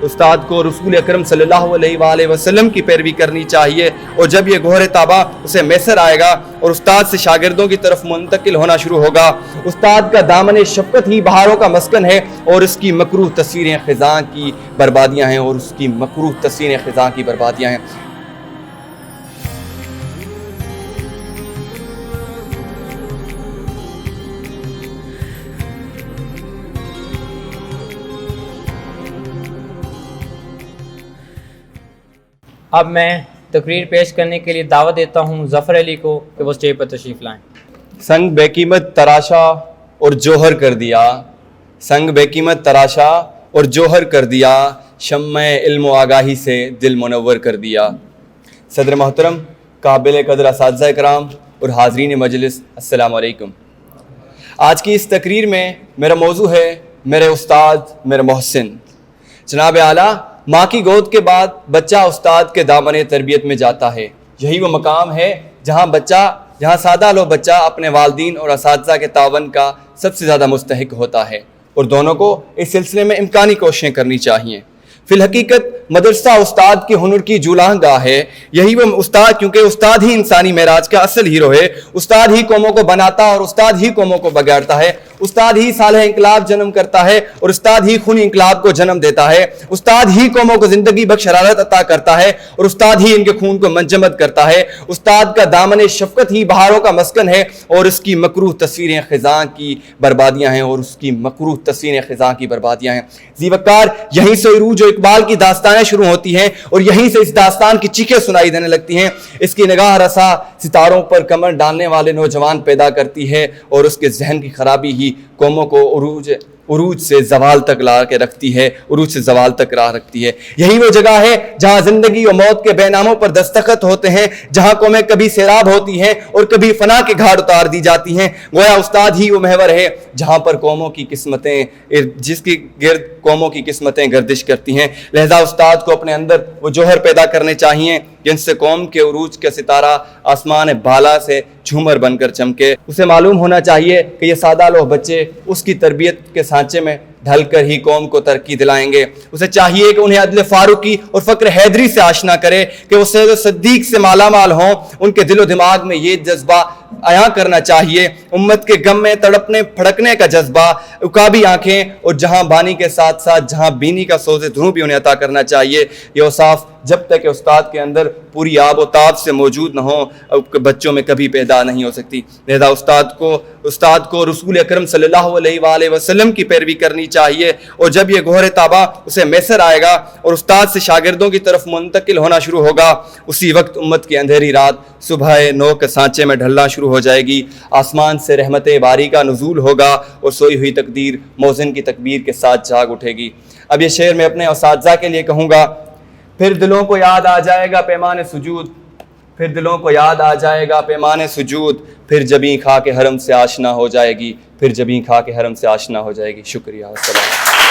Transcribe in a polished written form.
استاد کو رسول اکرم صلی اللہ علیہ وآلہ وسلم کی پیروی کرنی چاہیے، اور جب یہ گوہر طابع اسے میسر آئے گا اور استاد سے شاگردوں کی طرف منتقل ہونا شروع ہوگا، استاد کا دامن شفقت ہی بہاروں کا مسکن ہے، اور اس کی مکروہ تصویریں خزاں کی بربادیاں ہیں، اور اس کی مکروہ تصویریں خزاں کی بربادیاں ہیں۔ اب میں تقریر پیش کرنے کے لیے دعوت دیتا ہوں ظفر علی کو کہ وہ اسٹیج پر تشریف لائیں۔ سنگ بے قیمت تراشا اور جوہر کر دیا، سنگ بے قیمت تراشا اور جوہر کر دیا، شمع علم و آگاہی سے دل منور کر دیا۔ صدر محترم، قابل قدر اساتذہ کرام اور حاضرین مجلس، السلام علیکم۔ آج کی اس تقریر میں میرا موضوع ہے میرے استاد میرے محسن۔ جناب اعلیٰ، ماں کی گود کے بعد بچہ استاد کے دامن تربیت میں جاتا ہے۔ یہی وہ مقام ہے جہاں سادہ لو بچہ اپنے والدین اور اساتذہ کے تعاون کا سب سے زیادہ مستحق ہوتا ہے، اور دونوں کو اس سلسلے میں امکانی کوششیں کرنی چاہیے۔ فی الحقیقت مدرسہ استاد کے ہنر کی جولان گاہ ہے۔ یہی وہ استاد، کیونکہ استاد ہی انسانی معراج کا اصل ہیرو ہے۔ استاد ہی قوموں کو بناتا اور استاد ہی قوموں کو بگاڑتا ہے۔ استاد ہی صالح انقلاب جنم کرتا ہے اور استاد ہی خونی انقلاب کو جنم دیتا ہے۔ استاد ہی قوموں کو زندگی بخش حرارت عطا کرتا ہے اور استاد ہی ان کے خون کو منجمد کرتا ہے۔ استاد کا دامن شفقت ہی بہاروں کا مسکن ہے، اور اس کی مکروہ تصویریں خزاں کی بربادیاں ہیں، اور اس کی مکروہ تصویریں خزاں کی بربادیاں ہیں۔ ذی وقار، یہیں سے عروج و اقبال کی داستانیں شروع ہوتی ہیں، اور یہیں سے اس داستان کی چیخیں سنائی دینے لگتی ہیں۔ اس کی نگاہ رسا ستاروں پر کمر ڈالنے والے نوجوان پیدا کرتی ہے، اور اس کے ذہن کی خرابی ہی قوموں کو عروج سے زوال تک لا کے رکھتی ہے، عروج سے زوال تک راہ رکھتی ہے۔ یہی وہ جگہ ہے جہاں زندگی و موت کے بے ناموں پر دستخط ہوتے ہیں، جہاں قومیں کبھی سیراب ہوتی ہیں اور کبھی فنا کے گھاٹ اتار دی جاتی ہیں۔ گویا استاد ہی وہ محور ہے جہاں پر قوموں کی قسمتیں، جس کی گرد قوموں کی قسمتیں گردش کرتی ہیں۔ لہذا استاد کو اپنے اندر وہ جوہر پیدا کرنے چاہیے جن سے قوم کے عروج کا ستارہ آسمان بالا سے جھومر بن کر چمکے۔ اسے معلوم ہونا چاہیے کہ یہ سادہ لوہ بچے اس کی تربیت کے سانچے میں ڈھل کر ہی قوم کو ترقی دلائیں گے۔ اسے چاہیے کہ انہیں عدل فاروقی اور فقر حیدری سے آشنا کرے، کہ وہ سید و صدیق سے مالا مال ہوں۔ ان کے دل و دماغ میں یہ جذبہ عیاں کرنا چاہیے، امت کے غم میں تڑپنے پھڑکنے کا جذبہ، عقابی آنکھیں، اور جہاں بانی کے ساتھ ساتھ جہاں بینی کا سوز دھروں بھی انہیں عطا کرنا چاہیے۔ یہ اوصاف جب تک استاد کے اندر پوری آب و تاب سے موجود نہ ہوں، بچوں میں کبھی پیدا نہیں ہو سکتی۔ لہذا استاد کو رسول اکرم صلی اللہ علیہ وآلہ وسلم کی پیروی کرنی چاہیے، اور جب یہ گوہر طابع اسے میسر آئے گا اور استاد سے شاگردوں کی طرف منتقل ہونا شروع ہوگا، اسی وقت امت کی اندھیری رات صبح نو کے سانچے میں ڈھلنا شروع ہو جائے گی، آسمان سے رحمت باری کا نزول ہوگا، اور سوئی ہوئی تقدیر موزن کی تکبیر کے ساتھ جاگ اٹھے گی۔ اب یہ شعر میں اپنے اساتذہ کے لیے کہوں گا۔ پھر دلوں کو یاد آ جائے گا پیمان سجود، پھر دلوں کو یاد آ جائے گا پیمان سجود، پھر جبیں کھا کے حرم سے آشنا ہو جائے گی، پھر جبیں کھا کے حرم سے آشنا ہو جائے گی۔ شکریہ، السلام۔